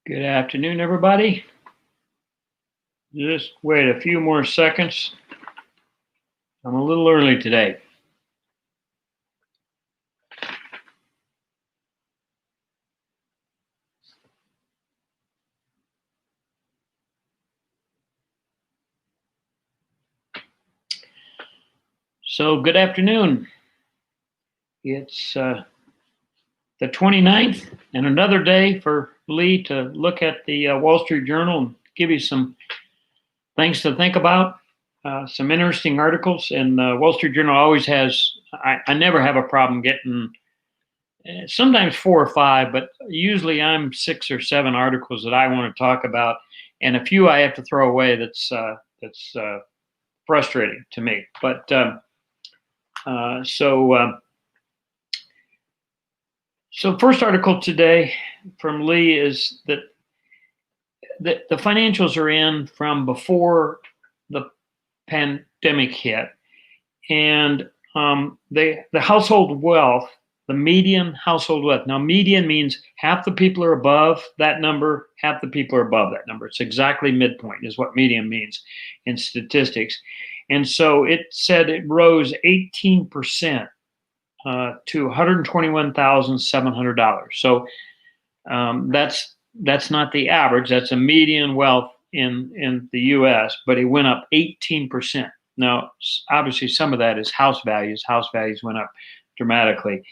Good afternoon, everybody. Just wait a few more seconds. I'm a little early today. So good afternoon. It's the 29th and another day for Lee to look at the Wall Street Journal and give you some things to think about, some interesting articles. And the Wall Street Journal always has, I never have a problem getting sometimes 4 or 5, but usually I'm 6 or 7 articles that I want to talk about, and a few I have to throw away. That's frustrating to me. But so first article today from Lee is that the financials are in from before the pandemic hit, and the household wealth, the median household wealth. Now, median means half the people are above that number, half the people are above that number. It's exactly midpoint is what median means in statistics. And so it said it rose 18% to $121,700. So that's not the average. That's a median wealth in the U.S., but it went up 18%. Now, obviously, some of that is house values. House values went up dramatically.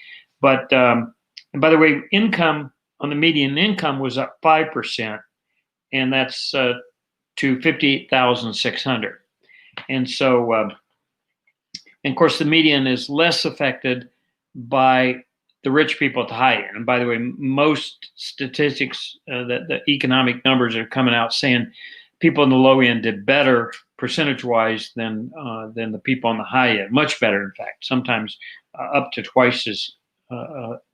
But, and by the way, income on the median income was up 5%, and that's to $58,600. And so, and of course, the median is less affected by the rich people at the high end. And by the way, most statistics, the economic numbers are coming out saying people in the low end did better percentage-wise than the people on the high end. Much better, in fact. Sometimes up to twice as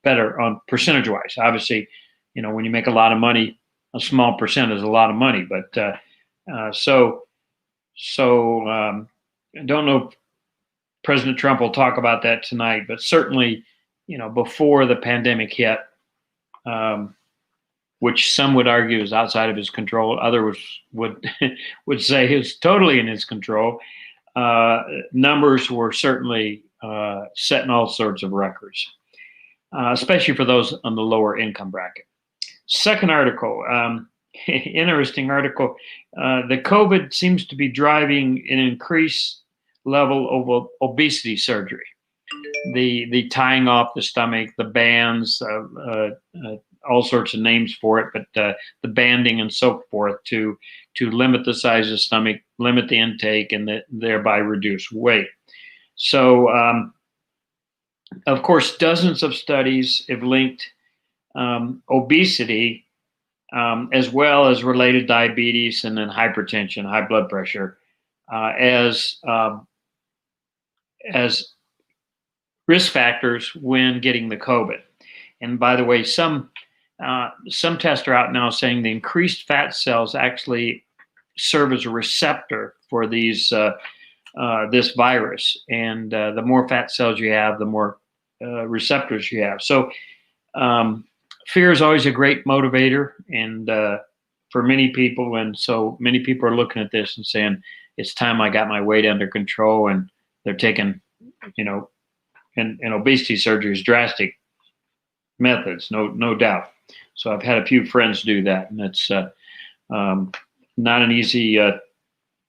better on percentage-wise. Obviously, you know, when you make a lot of money, a small percent is a lot of money. But so I don't know if President Trump will talk about that tonight, but certainly, you know, before the pandemic hit, which some would argue is outside of his control, others would say is totally in his control. Numbers were certainly setting all sorts of records, especially for those on the lower income bracket. Second article, interesting article. The COVID seems to be driving an increased level of obesity surgery. The tying off the stomach, the bands, all sorts of names for it, but the banding and so forth to limit the size of the stomach, limit the intake, and thereby reduce weight. So, of course, dozens of studies have linked obesity as well as related diabetes and then hypertension, high blood pressure, as risk factors when getting the COVID. And by the way, some tests are out now saying the increased fat cells actually serve as a receptor for these this virus. And the more fat cells you have, the more receptors you have. So fear is always a great motivator, and for many people. And so many people are looking at this and saying, it's time I got my weight under control. And they're taking, you know, and obesity surgery is drastic methods, no doubt. So I've had a few friends do that, and it's not an easy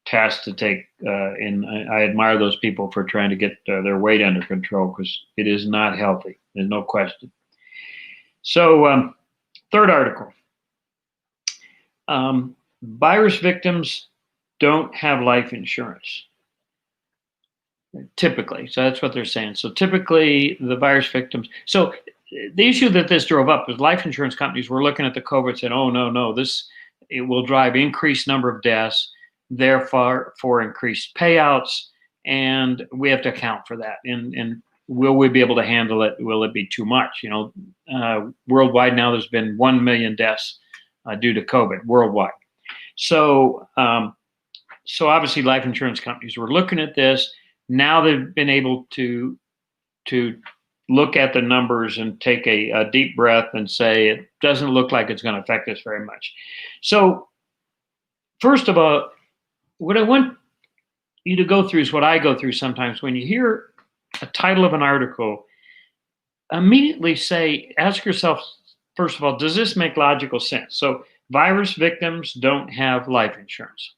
task to take. And I admire those people for trying to get their weight under control, because it is not healthy. There's no question. So third article, virus victims don't have life insurance. Typically, so that's what they're saying. So typically the virus victims, so the issue that this drove up is life insurance companies were looking at the COVID and said, oh, no, it will drive increased number of deaths, therefore for increased payouts, and we have to account for that. And will we be able to handle it? Will it be too much? You know, worldwide now there's been 1 million deaths due to COVID worldwide. So obviously life insurance companies were looking at this. Now they've been able to to look at the numbers and take a deep breath and say, it doesn't look like it's going to affect us very much. So first of all, what I want you to go through is what I go through sometimes. When you hear a title of an article, immediately ask yourself, first of all, does this make logical sense? So virus victims don't have life insurance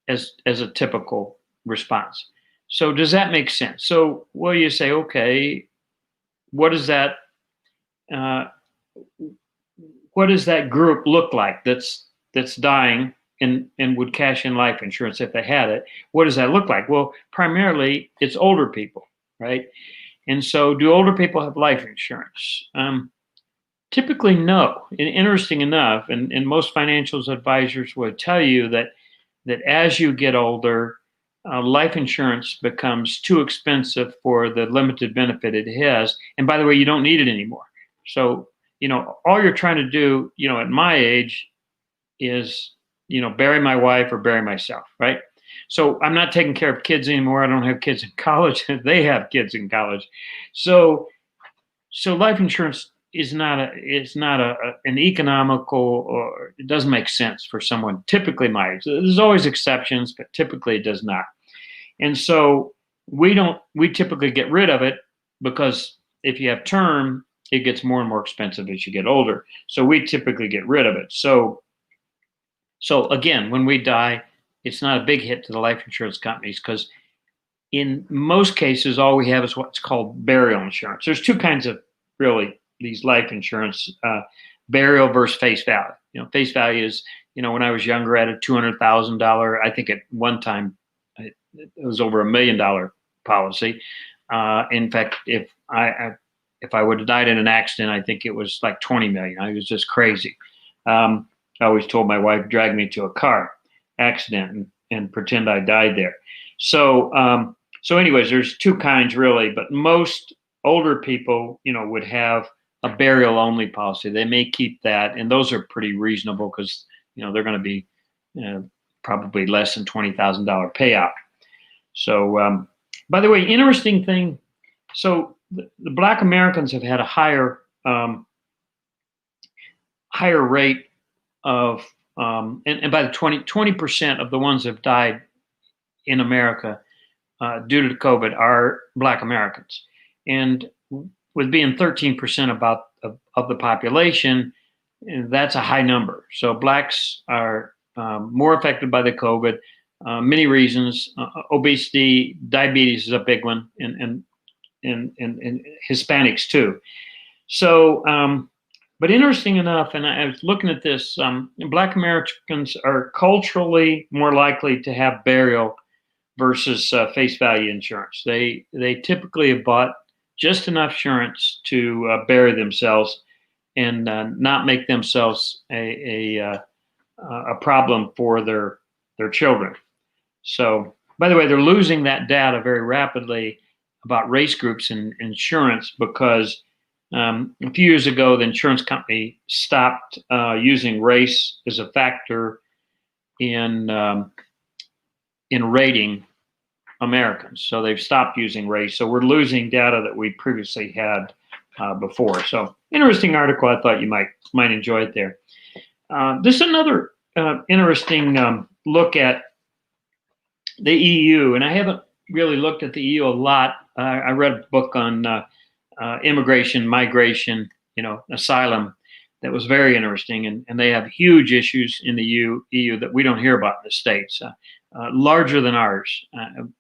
as a typical response. So does that make sense? So, well, you say, okay, what does that group look like that's dying and would cash in life insurance if they had it? What does that look like? Well, primarily it's older people, right? And so, do older people have life insurance? Typically, no. And interesting enough, and most financial advisors would tell you that as you get older, life insurance becomes too expensive for the limited benefit it has. And by the way, you don't need it anymore. So, all you're trying to do, at my age is, bury my wife or bury myself, right? So I'm not taking care of kids anymore. I don't have kids in college. They have kids in college. So life insurance is not an economical, or it doesn't make sense for someone typically my age. There's always exceptions, but typically it does not. And so we typically get rid of it, because if you have term, it gets more and more expensive as you get older. So we typically get rid of it. So again, when we die, it's not a big hit to the life insurance companies, because in most cases, all we have is what's called burial insurance. There's two kinds of really these life insurance, burial versus face value. Face value is, when I was younger, I had a $200,000, I think at one time it was over $1 million policy. In fact, if I would have died in an accident, I think it was like 20 million. I was just crazy. I always told my wife, drag me to a car accident and pretend I died there. So anyways, there's two kinds really, but most older people, would have a burial only policy. They may keep that, and those are pretty reasonable, because they're going to be probably less than $20,000 payout. So, by the way, interesting thing. So the Black Americans have had a higher rate of, and by the 20% of the ones that have died in America due to COVID are Black Americans. And with being 13% of the population, that's a high number. So Blacks are more affected by the COVID. Many reasons. Obesity, diabetes is a big one, and Hispanics too. So, but interesting enough, and I was looking at this, Black Americans are culturally more likely to have burial versus face value insurance. They typically have bought just enough insurance to bury themselves and not make themselves a problem for their children. So, by the way, they're losing that data very rapidly about race groups in insurance, because a few years ago, the insurance company stopped using race as a factor in rating Americans. So they've stopped using race. So we're losing data that we previously had before. So interesting article. I thought you might enjoy it there. This is another interesting look at the EU, and I haven't really looked at the EU a lot. I read a book on immigration, migration, asylum, that was very interesting, and they have huge issues in the EU that we don't hear about in the States, larger than ours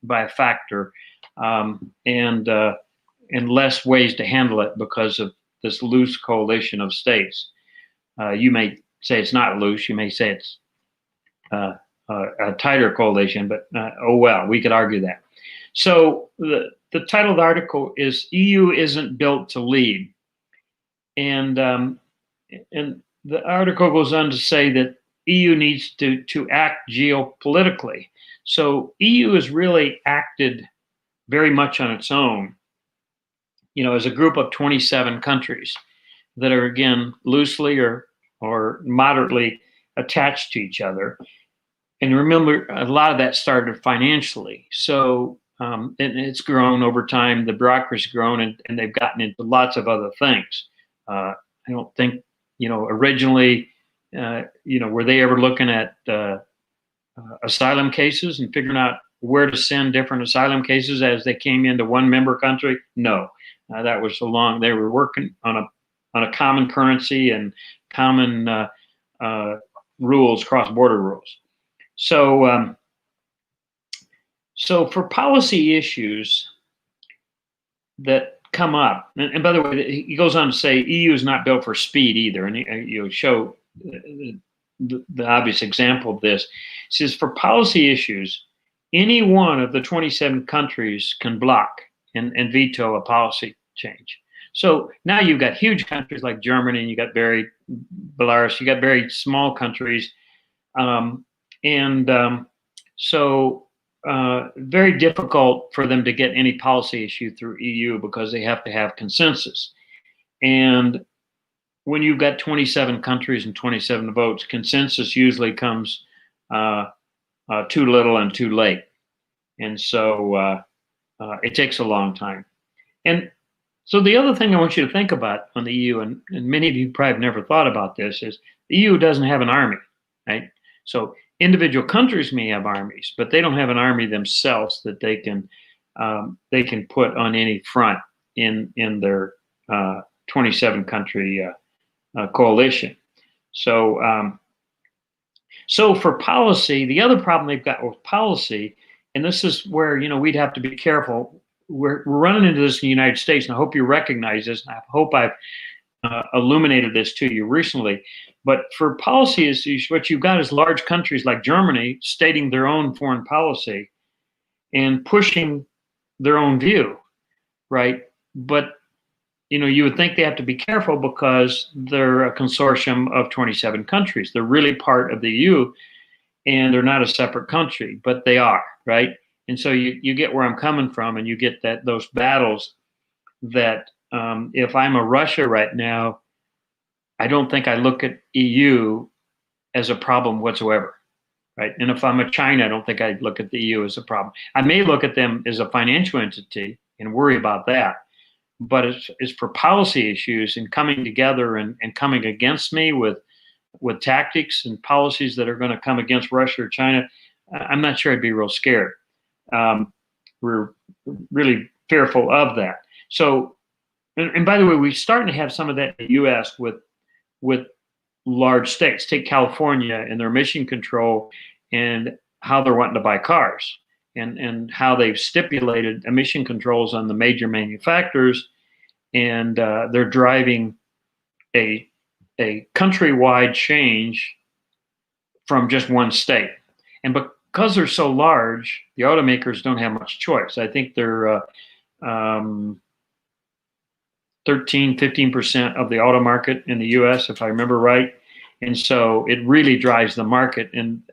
by a factor, and less ways to handle it because of this loose coalition of states. You may say it's not loose. You may say it's a tighter coalition, but oh well, we could argue that. So the title of the article is "EU Isn't Built to Lead," and the article goes on to say that EU needs to act geopolitically. So EU has really acted very much on its own, as a group of 27 countries that are, again, loosely or moderately attached to each other. And remember, a lot of that started financially. So and it's grown over time. The bureaucracy's grown, and they've gotten into lots of other things. I don't think, originally, were they ever looking at asylum cases and figuring out where to send different asylum cases as they came into one member country? No, that was they were working on a common currency and common rules, cross-border rules. So, so for policy issues that come up, and by the way, he goes on to say EU is not built for speed either, and you show the obvious example of this. He says for policy issues, any one of the 27 countries can block and veto a policy change. So now you've got huge countries like Germany, and you got Belarus, you got very small countries, so very difficult for them to get any policy issue through EU because they have to have consensus. And when you've got 27 countries and 27 votes, consensus usually comes too little and too late. And so it takes a long time. And so the other thing I want you to think about on the EU, and many of you probably have never thought about this, is the EU doesn't have an army, right? So individual countries may have armies, but they don't have an army themselves that they can put on any front in their 27 country coalition. So so for policy, the other problem they've got with policy, and this is where we'd have to be careful. We're running into this in the United States, and I hope you recognize this, and I hope I've illuminated this to you recently. But for policy issues, what you've got is large countries like Germany stating their own foreign policy and pushing their own view, right? But you would think they have to be careful because they're a consortium of 27 countries. They're really part of the EU, and they're not a separate country, but they are, right? And so you get where I'm coming from, and you get those battles that if I'm a Russia right now, I don't think I look at EU as a problem whatsoever, right? And if I'm a China, I don't think I look at the EU as a problem. I may look at them as a financial entity and worry about that, but it's for policy issues and coming together and coming against me with tactics and policies that are going to come against Russia or China. I'm not sure I'd be real scared. We're really fearful of that. So, and by the way, we're starting to have some of that in the U.S. with large states. Take California and their emission control and how they're wanting to buy cars, and how they've stipulated emission controls on the major manufacturers, and they're driving a countrywide change from just one state. And because they're so large, the automakers don't have much choice. I think they're 13-15% of the auto market in the U.S., if I remember right. And so it really drives the market. And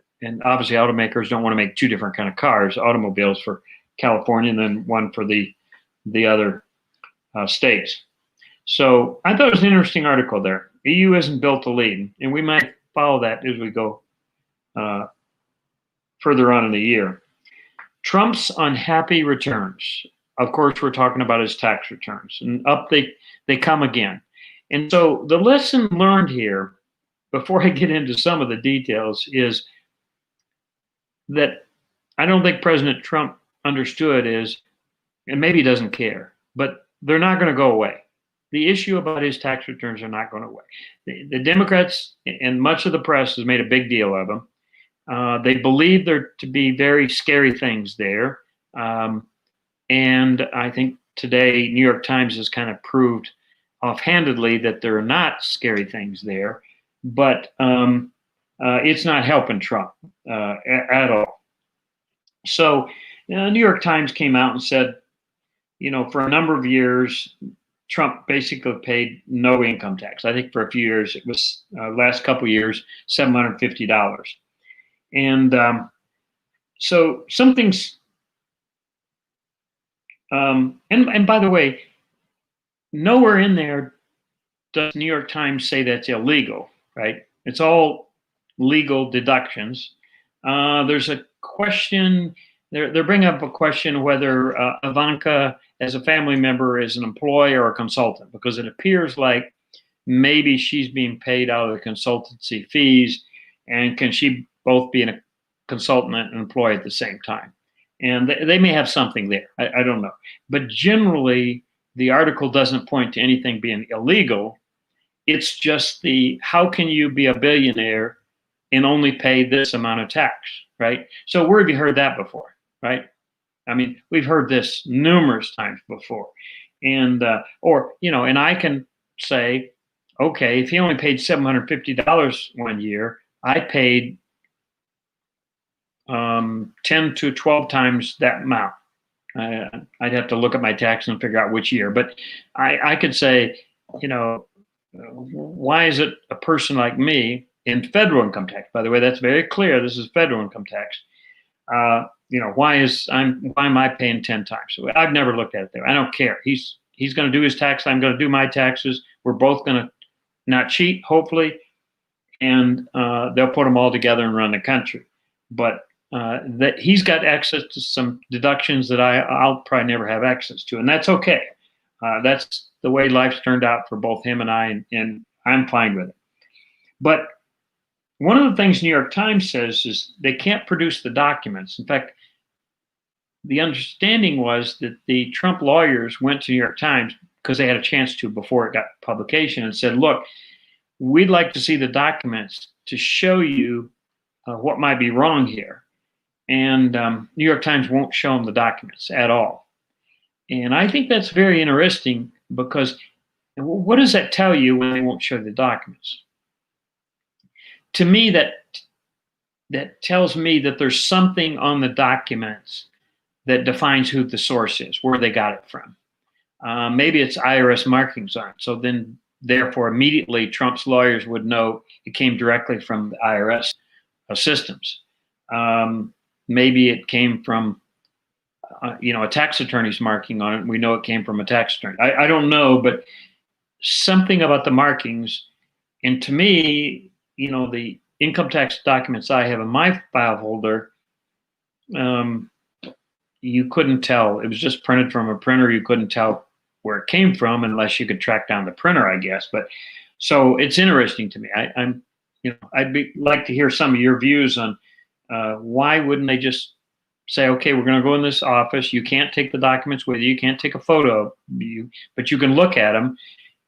obviously automakers don't want to make two different kind of cars, automobiles for California and then one for the other states. So I thought it was an interesting article there. EU isn't built to lead, and we might follow that as we go further on in the year. Trump's unhappy returns. Of course, we're talking about his tax returns, and up they come again. And so the lesson learned here, before I get into some of the details, is that I don't think President Trump understood is, and maybe he doesn't care, but they're not going to go away. The issue about his tax returns are not going away. The Democrats and much of the press has made a big deal of them. They believe there to be very scary things there. And I think today, New York Times has kind of proved offhandedly that there are not scary things there, but it's not helping Trump at all. So New York Times came out and said, for a number of years, Trump basically paid no income tax. I think for a few years, it was last couple of years, $750. And so something's, and by the way, nowhere in there does New York Times say that's illegal, right? It's all legal deductions. There's a question they're bringing up a question whether Ivanka, as a family member, is an employee or a consultant, because it appears like maybe she's being paid out of the consultancy fees, and can she both be a consultant and an employee at the same time? And they may have something there. I don't know. But generally, the article doesn't point to anything being illegal. It's just how can you be a billionaire and only pay this amount of tax, right? So where have you heard that before, right? I mean, we've heard this numerous times before. And, and I can say, okay, if he only paid $750 one year, I paid 10 to 12 times that amount. I'd have to look at my tax and figure out which year. But I could say, why is it a person like me in federal income tax? By the way, that's very clear. This is federal income tax. Why am I paying 10 times? So I've never looked at it there. I don't care. He's going to do his tax. I'm going to do my taxes. We're both going to not cheat, hopefully, and they'll put them all together and run the country. But that he's got access to some deductions that I'll probably never have access to, and that's okay. That's the way life's turned out for both him and I, and I'm fine with it. But one of the things New York Times says is they can't produce the documents. In fact, the understanding was that the Trump lawyers went to New York Times because they had a chance to before it got publication and said, look, we'd like to see the documents to show you what might be wrong here. And New York Times won't show them the documents at all. And I think that's very interesting, because what does that tell you when they won't show the documents? To me, that tells me that there's something on the documents that defines who the source is, where they got it from. Maybe it's IRS markings on it. So then, therefore, immediately Trump's lawyers would know it came directly from the IRS systems. Maybe it came from, a tax attorney's marking on it. We know it came from a tax attorney. I don't know, but something about the markings. And to me, the income tax documents I have in my file folder, you couldn't tell. It was just printed from a printer. You couldn't tell where it came from unless you could track down the printer, I guess. But so it's interesting to me. I'd like to hear some of your views on why wouldn't they just say, okay, we're going to go in this office. You can't take the documents with you. You can't take a photo of you, but you can look at them.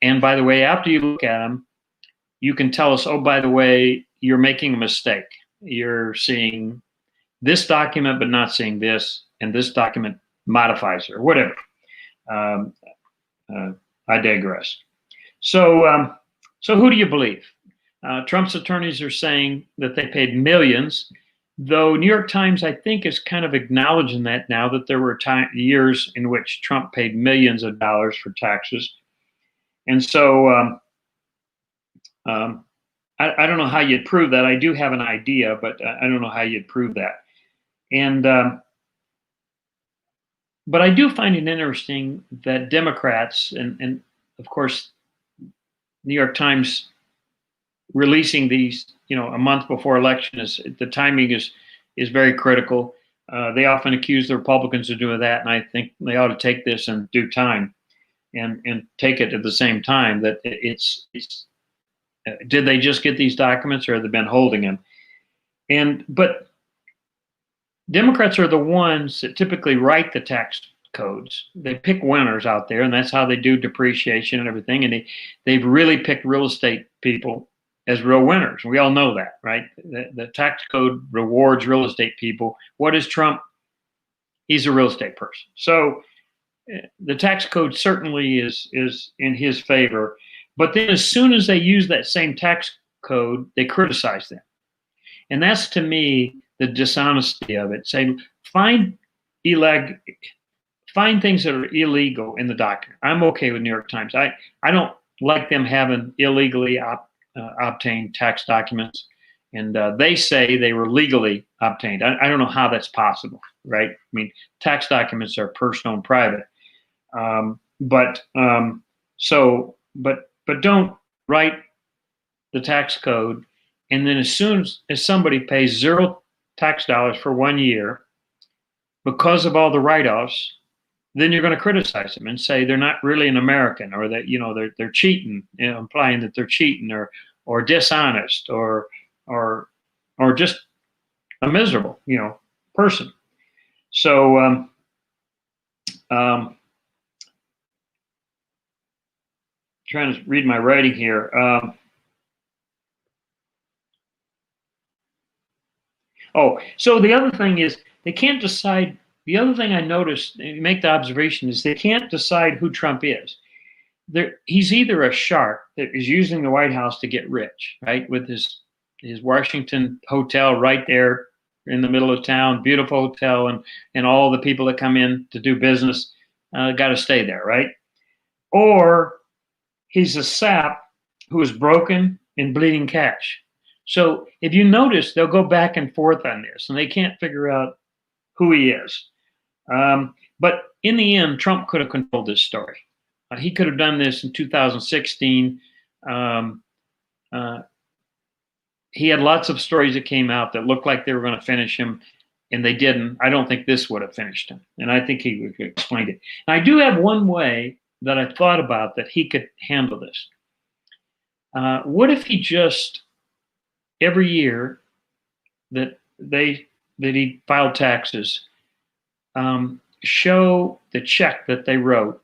And by the way, after you look at them, you can tell us, oh, by the way, you're making a mistake. You're seeing this document, but not seeing this, and this document modifies it, or whatever. I digress. So who do you believe? Trump's attorneys are saying that they paid millions, though New York Times, I think, is kind of acknowledging that now, that there were years in which Trump paid millions of dollars for taxes. And so I don't know how you'd prove that. I do have an idea, but I don't know how you'd prove that. And but I do find it interesting that Democrats, and of course, New York Times releasing these, a month before election, the timing is very critical. They often accuse the Republicans of doing that, and I think they ought to take this in due time and take it at the same time. That it's did they just get these documents, or have they been holding them? But Democrats are the ones that typically write the tax codes. They pick winners out there, and that's how they do depreciation and everything. And they've really picked real estate people as real winners. We all know that, right? The tax code rewards real estate people. What is Trump? He's a real estate person. So the tax code certainly is in his favor. But then as soon as they use that same tax code, they criticize them. And that's, to me, the dishonesty of it. Say, find things that are illegal in the document. I'm okay with New York Times. I don't like them having illegally obtained tax documents. And they say they were legally obtained. I don't know how that's possible, right? I mean, tax documents are personal and private. But don't write the tax code, and then as soon as somebody pays zero tax dollars for 1 year, because of all the write-offs, then you're going to criticize them and say they're not really an American, or that they're cheating, implying that they're cheating or dishonest or or just a miserable person. So trying to read my writing here. So the other thing is they can't decide. The other thing I noticed, and make the observation, is they can't decide who Trump is. He's either a shark that is using the White House to get rich, right, with his Washington hotel right there in the middle of town, beautiful hotel, and all the people that come in to do business got to stay there, right? Or he's a sap who is broken and bleeding cash. So if you notice, they'll go back and forth on this, and they can't figure out who he is. But in the end, Trump could have controlled this story. He could have done this in 2016. He had lots of stories that came out that looked like they were going to finish him, and they didn't. I don't think this would have finished him, and I think he would have explained it. And I do have one way that I thought about that he could handle this. What if he just every year that he filed taxes, show the check that they wrote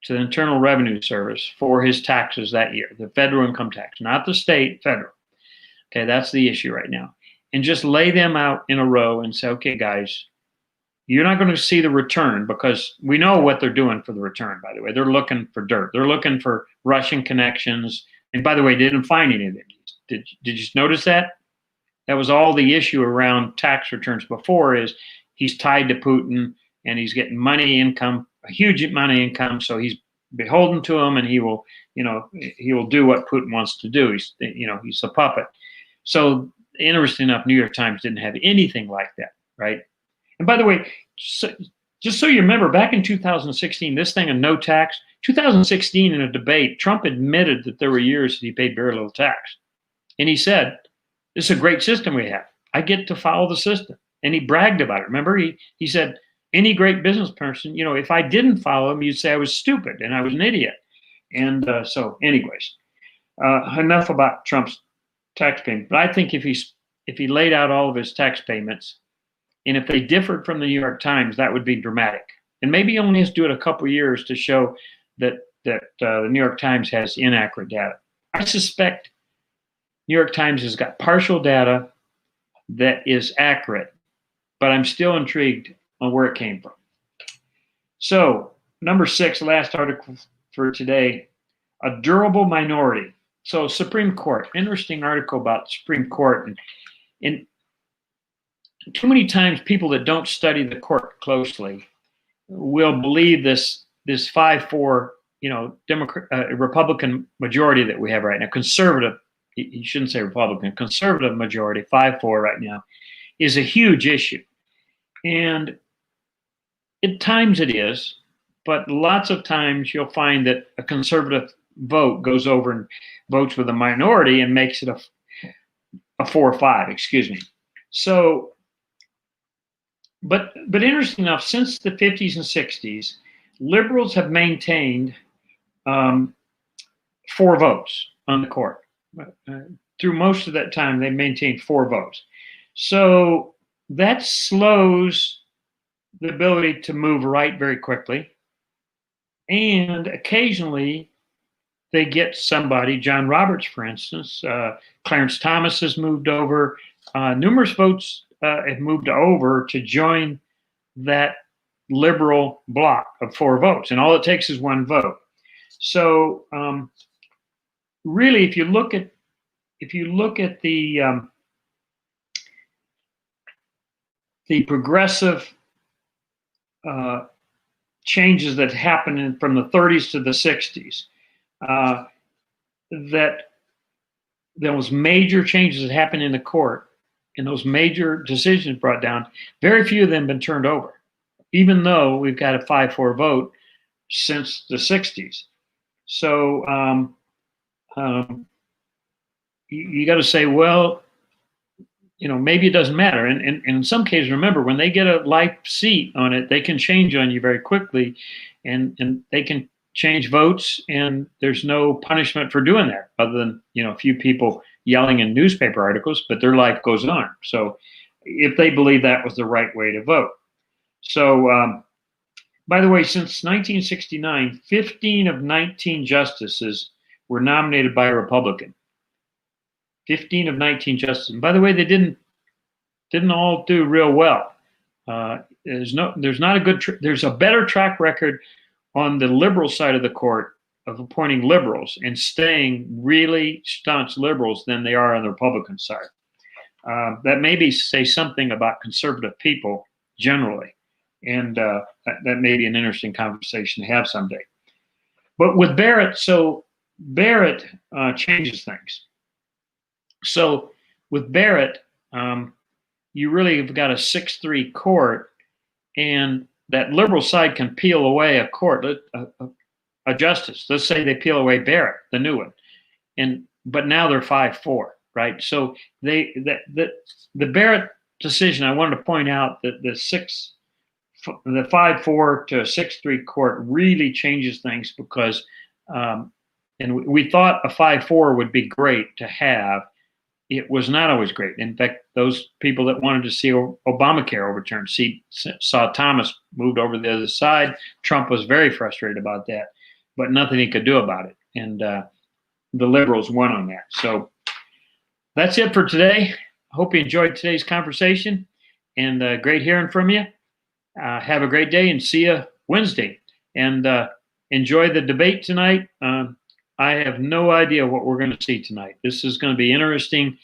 to the Internal Revenue Service for his taxes that year, the federal income tax, not the state, federal. Okay, that's the issue right now. And just lay them out in a row and say, okay, guys, you're not going to see the return, because we know what they're doing for the return, by the way. They're looking for dirt. They're looking for Russian connections. And by the way, they didn't find any of them. Did you notice that? That was all the issue around tax returns before, is he's tied to Putin and he's getting money income, a huge amount of income. So he's beholden to him, and he will do what Putin wants to do. He's a puppet. So interesting enough, New York Times didn't have anything like that, right? And by the way, just so you remember, back in 2016, this thing of no tax, 2016 in a debate, Trump admitted that there were years that he paid very little tax. And he said, this is a great system we have. I get to follow the system. And he bragged about it. Remember, he said, any great business person, if I didn't follow him, you'd say I was stupid and I was an idiot. And so anyways, enough about Trump's tax payment. But I think if he laid out all of his tax payments, and if they differed from the New York Times, that would be dramatic. And maybe he only has to do it a couple of years to show that the New York Times has inaccurate data. I suspect New York Times has got partial data that is accurate, but I'm still intrigued on where it came from. So, number 6, last article for today, a durable minority. So, Supreme Court, interesting article about Supreme Court. And too many times people that don't study the court closely will believe this 5-4, Republican majority that we have right now, conservative, you shouldn't say Republican, conservative majority, 5-4 right now, is a huge issue. And at times it is, but lots of times you'll find that a conservative vote goes over and votes with a minority and makes it a 4-5, excuse me. So, but interesting enough, since the 50s and 60s, liberals have maintained 4 votes on the court. Through most of that time, they maintained 4 votes. So that slows the ability to move right very quickly. And occasionally they get somebody, John Roberts, for instance, Clarence Thomas has moved over. Numerous votes have moved over to join that liberal bloc of 4 votes. And all it takes is 1 vote. So really, if you look at the progressive changes that happened from the 30s to the 60s, that those major changes that happened in the court and those major decisions brought down, very few of them have been turned over, even though we've got a 5-4 vote since the 60s. So you got to say, well, maybe it doesn't matter. And in some cases, remember, when they get a life seat on it, they can change on you very quickly, and they can change votes, and there's no punishment for doing that other than, a few people yelling in newspaper articles, but their life goes on. So if they believe that was the right way to vote. So, by the way, since 1969, 15 of 19 justices were nominated by a Republican. 15 of 19 justices. And by the way, they didn't all do real well. There's a better track record on the liberal side of the court of appointing liberals and staying really staunch liberals than they are on the Republican side. That maybe say something about conservative people generally, and that may be an interesting conversation to have someday. But with Barrett, Barrett changes things. So with Barrett, you really have got a 6-3 court, and that liberal side can peel away a court, a justice. Let's say they peel away Barrett, the new one, but now they're 5-4, right? So the Barrett decision, I wanted to point out that the 5-4 to a 6-3 court really changes things because, and we thought a 5-4 would be great to have. It was not always great. In fact, those people that wanted to see Obamacare overturned saw Thomas moved over the other side. Trump was very frustrated about that, but nothing he could do about it. And the liberals won on that. So that's it for today. Hope you enjoyed today's conversation, and great hearing from you. Have a great day, and see you Wednesday. And enjoy the debate tonight. I have no idea what we're going to see tonight. This is going to be interesting.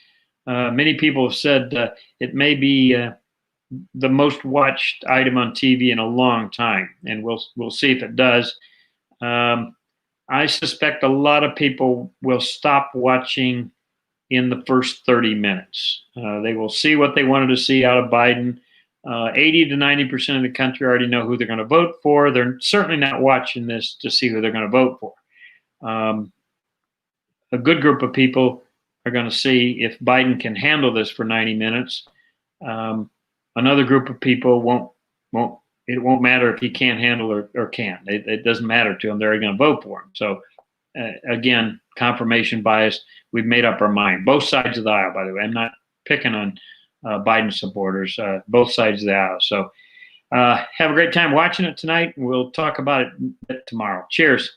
Many people have said it may be the most watched item on TV in a long time, and we'll see if it does. I suspect a lot of people will stop watching in the first 30 minutes. They will see what they wanted to see out of Biden. 80 to 90% of the country already know who they're going to vote for. They're certainly not watching this to see who they're going to vote for. A good group of people are going to see if Biden can handle this for 90 minutes. Another group of people it won't matter if he can't handle or can't. It doesn't matter to them. They're going to vote for him. So again, confirmation bias. We've made up our mind. Both sides of the aisle, by the way. I'm not picking on Biden supporters. Both sides of the aisle. So have a great time watching it tonight. We'll talk about it tomorrow. Cheers.